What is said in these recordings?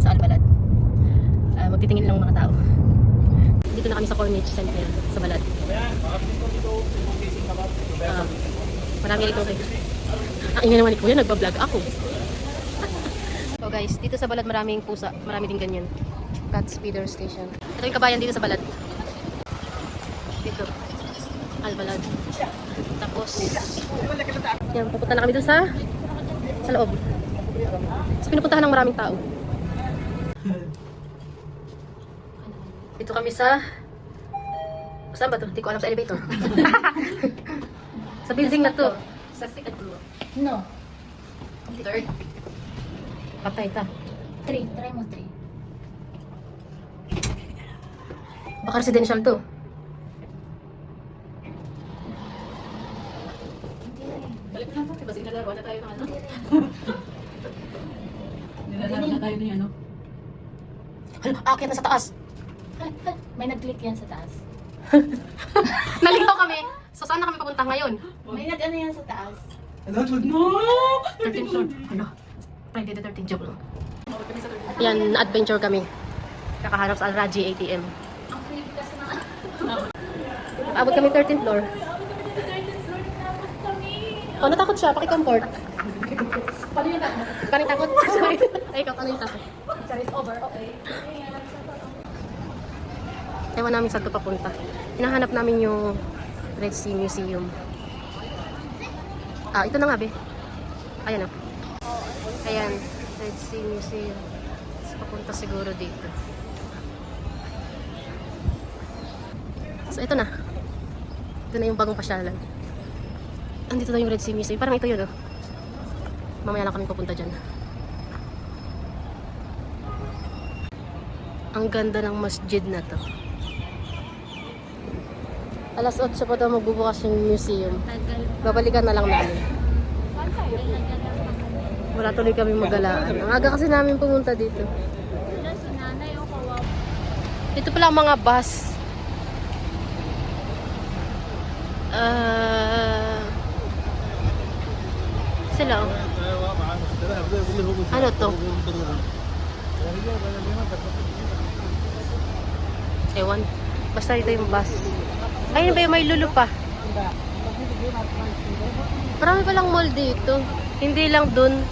sa Albalad. Magtitingin lang mga tao. Dito na kami sa Corniche Center sa Balad. Marami rito. Ang ingay naman ni Kuya, nagbablog ako. So guys, dito sa Balad maraming pusa. Marami din ganyan. Cat feeder station. Ito yung kabayan dito sa Balad. Dito. Albalad. Tapos, yan, pupunta na kami dun sa loob. So, pinupuntahan ng maraming tao. Dito kami sa... Saan ba to? Hindi ko alam sa elevator. Sa building na to. Sa second floor. No. Third. Patay ta. 3. Try mo 3. Baka residential to. Balik na natin. Basta inalaro na tayo ng ano. Nilalaro na tayo ng ano. Hala, akit na sa taas. May nag-click yan sa taas. Nalito kami. So saan na kami papunta ngayon? May nag-ano yan sa taas. No! 13th floor. Ano? Friday the 13th. Joke lang. Yan, na-adventure kami. Kakaharap sa Al-Raji ATM. Abot kami 13th floor. Oh, natakot siya. Paki-comfort. Paano yung takot? Paano yung takot? Sorry. Ay, ikaw, paano yung takot? Sorry, it's over. Okay. Ewan namin saan ito papunta. Hinahanap namin yung Red Sea Museum. Ito na nga, be. Ayan, Ayan, Red Sea Museum. So, papunta siguro dito. So, ito na. Ito na yung bagong pasyalan. Andito na yung Red Sea Museum. Parang ito yun, Mamaya lang kami pupunta dyan. Ang ganda ng masjid na to. Alas 8 pa daw magbubukas yung museum. Babalikan na lang namin. Wala tuloy kami magalaan. Ang aga kasi namin pumunta dito. Dito pala ang mga bus. Sila. Ano to? Ewan. Basta dito yung bus. Ayun ba yung may lulu pa? Marami palang mall dito. Hindi lang dun.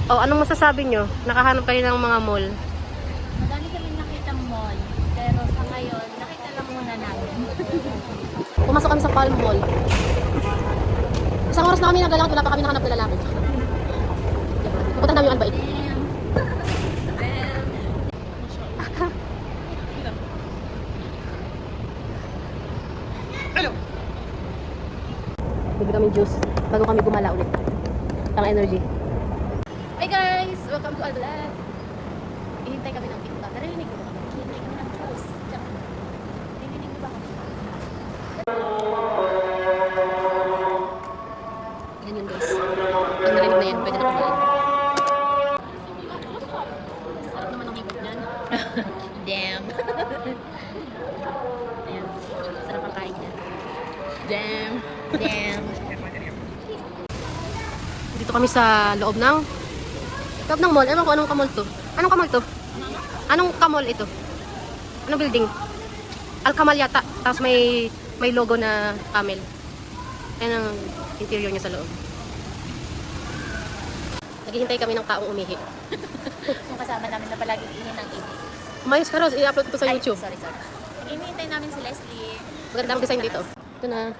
Anong masasabi nyo? Nakahanap kayo ng mga mall? Madami kami nakitang mall. Pero sa ngayon, nakita lang muna namin. Pumasok kami sa Palm Mall. Isang oras na kami nagalang, wala pa kami nakanap na lalaki. Pupunta namin yung Albait. Bibig kami juice bago kami gumala ulit. Pang energy. Hi guys! Welcome to Albalad. Ihintay kami ng pinta. Narinig ko ba kami? Ihintay kami ng juice. Narinig ko ba kami? Yan yun guys. Pag narinig na yan, pwede na kumain. Sarap naman ang higop dyan. Damn. Ayan. Sarap ang kain dyan. Damn. Damn. Dito kami sa loob ng mall. Ewan ko anong kamall to. Anong kamall to? Anong kamall ito? Anong building? Al-Kamal yata. Tapos may logo na camel. Ayan ang interior niya sa loob. Naghihintay kami ng taong umihi. Yung kasama namin na palagi ihin ng ihi. Umayos ka, Rose. I-upload ko sa YouTube. Sorry. Hinihintay namin si Leslie. Magandang design dito. Ito na.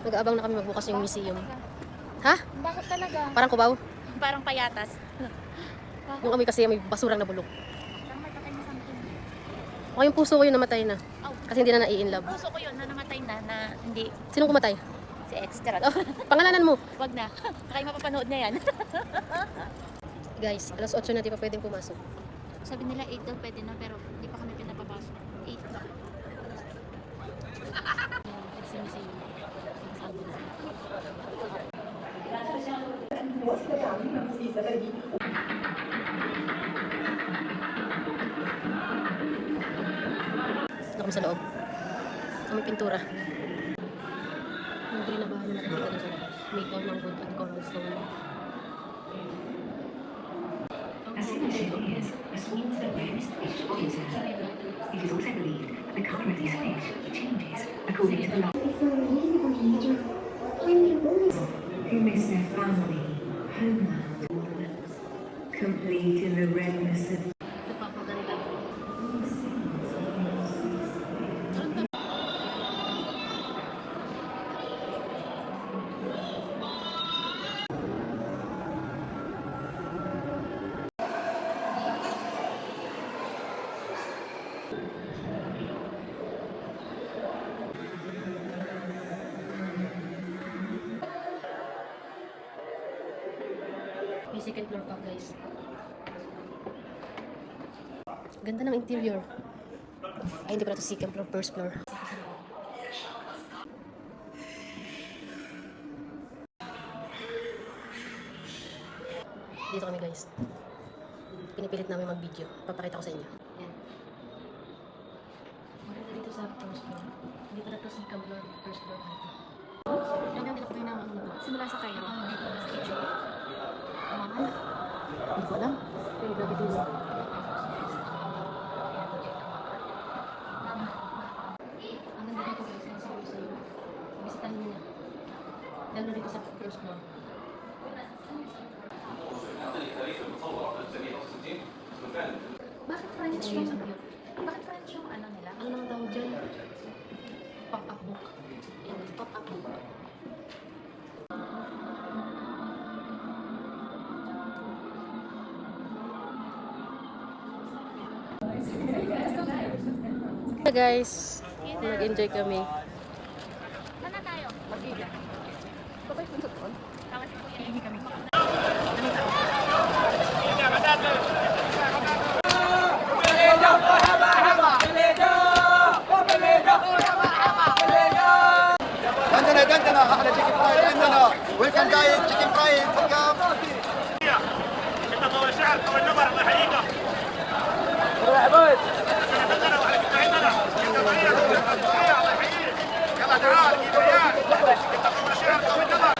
Nag-aabang na kami magbukas yung museum. Ha? Bakit talaga? Parang kubaw. Parang payatas. Yung kami kasi may basurang nabulok. Parang may patay na something. O yung puso ko yun namatay na. Kasi hindi na nai-inlove. Puso ko yun na namatay na hindi Sinong kumatay? si ex. Charot. Pangalanan mo. Wag na. Baka mapapanood na yan. Guys, alas 8 na di pa pwedeng pumasok. Sabi nila 8 daw pwede na pero hindi pa kami pinapapasok. 8 na. Dito kami sa loob. May pintura. Hindi na bahay na nakikita na sa labas. Made out ng wood at coral stone. mission is a small awareness observer. It is also believed that the colour of this fish changes according to the light. Who miss their family, homeland, complete in the redness of Ito pa, maganda. May second floor pa, guys. Ganda ng interior. Ay, hindi pala ito second floor, first floor. Dito kami, guys. Pinipilit namin mag-video. Papakita ko sa inyo. Yan. Maganda dito sa first floor. Hindi pala ito second floor, first floor. Yan yung tinakbo ng ano. Simula sa kayo. Dito na sa kitchen. Hindi ko alam. Pero grabe dito. Ang ganda dito, guys. Ang sabi sa iyo. Bisitahin niyo na. Lalo dito sa first floor. Bakit French yung... Bakit French yung ano nila? Ano naman tawag dyan? Pop-up book. Yan, pop-up book. Guys, nag-enjoy kami. Sana tayo. Mag-iga. Kapag punta doon. Tapos po yan. Kami. عندنا على تشيكن فراي عندنا ويلكم جايز تشيكن فراي ويلكم انت ضوء الشعر ضوء النمر الله يحييك يلا تعال جيب ريال انت ضوء الشعر ضوء النمر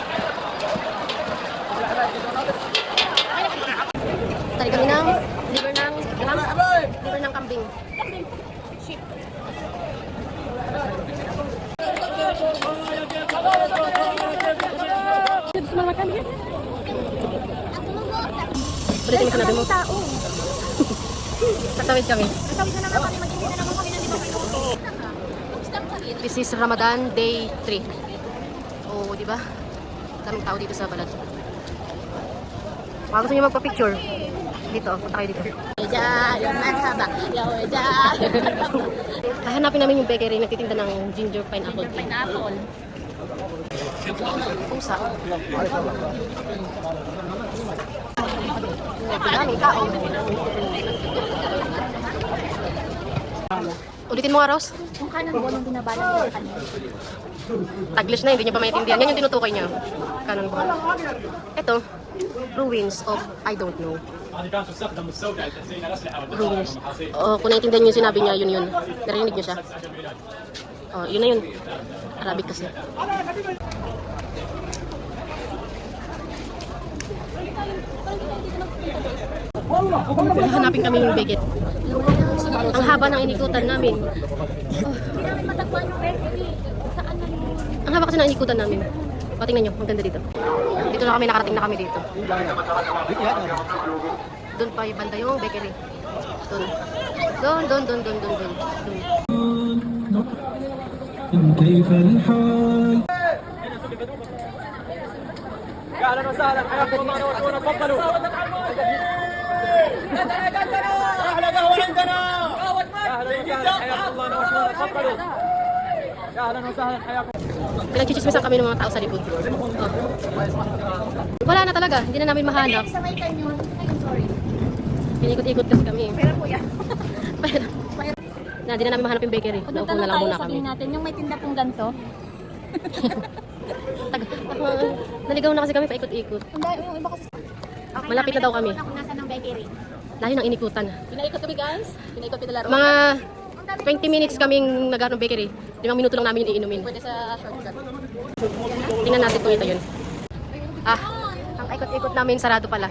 Tari kami ng liver ng kambing. Ulit yung sinabi mo. Tatawid kami. This is Ramadan Day 3. Oo, di ba? Daming tao dito sa balad. Kung gusto niyo magpa-picture, dito, punta kayo dito. Hahanapin namin yung bakery nagtitinda ng ginger pineapple tea. Pineapple. Pusa. Daming tao. Ulitin mo nga, Rose. Yung kanan wall yung binabalak yung kanina. Taglish na, hindi niya pa maintindihan. Yan yung tinutukoy niya. Kanon ba? Ito, ruins of, I don't know. Ruins. Oh, kung naiintindihan niyo yung sinabi niya, yun. Narinig niyo siya. Oh, yun na yun. Arabic kasi. Hanapin kami yung baget. Ang haba ng inikutan namin. Hindi namin matagpuan yung bakery. Saan na yun? Ang haba kasi ng inikutan namin. Patingnan nyo, ang ganda dito. Dito na kami, nakarating na kami dito. Doon pa yung banda yung bakery. Doon. كيف الحال؟ يا اهلا وسهلا حياكم الله نورتونا تفضلوا احلى قهوه عندنا يا اهلا وسهلا حياكم الله نورتونا تفضلوا يا اهلا وسهلا حياكم Pinagchichismisan kami ng mga tao sa likod. Oh. Wala na talaga, hindi na namin mahanap. Sa may kanyon. Sorry. Pinikot-ikot kasi kami. Pera po yan. Pero, na, hindi na namin mahanap yung bakery. Naupo na lang muna kami. Sabihin natin, yung may tinda pong ganito. Naligaw na kasi kami paikot-ikot. Yung iba kasi... Okay, Malapit na daw kami. Kung nasa ng bakery. Layo ng inikutan. Pinaikot kami guys. Pinaikot kami laro. Mga 20 minutes kaming naghanap ng bakery. 5 minuto lang namin yung iinumin. Pwede sa shortcut. Tingnan natin kung ito yun. Ah, ang ikot-ikot namin sarado pala.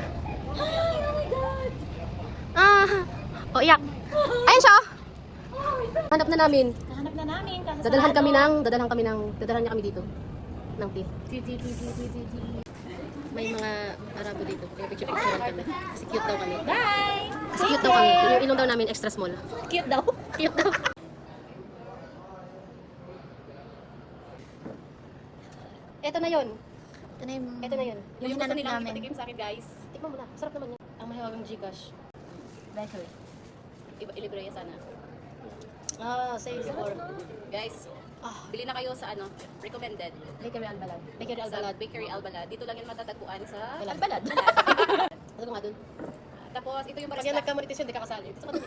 O, iyak. Ayun siya. Hanap na namin. Nahanap na namin. Kaso Dadalhan niya kami dito. Ng tea. May mga Arabo dito. Kaya picture-picture kami. Kasi cute daw kami. Bye! Kasi cute daw kami. Yung ilong daw namin extra small. Cute daw. Cute daw. Ito na yun. Ito na yung... Ito na yun. Yung gusto hinanap nilang namin. ipatikim sa akin, guys. Tikman mo na. Sarap naman yan. Ang mahiwagang Gcash. Better. Ilibre yan sana. Say before. Guys, bili na kayo sa recommended. Bakery Albalad. Bakery Sa Albalad. Bakery Albalad. Dito lang yan matatagpuan sa Albalad. Ano nga dun? Tapos, ito yung Pag yan barista. nagka-monetization, di ka kasali. Gusto ka dun.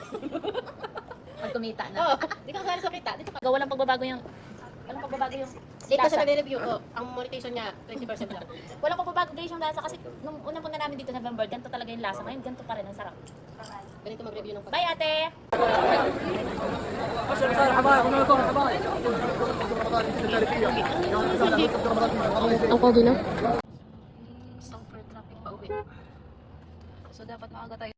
Pag kumita na. Oo. Di ka kasali sa kita. Dito ka. Walang pagbabago yung... Walang pagbabago yung... Dito lasa. siya nagre-review. Ang monetization niya, 20% lang. Walang pagbabago guys yung lasa kasi nung unang punta namin dito November, ganito talaga yung lasa. Ngayon, ganito pa rin. Ang sarap. Ganito mag-review ng Bye ate! Ang pogi na. Super traffic pa uwi. So, dapat maaga tayo.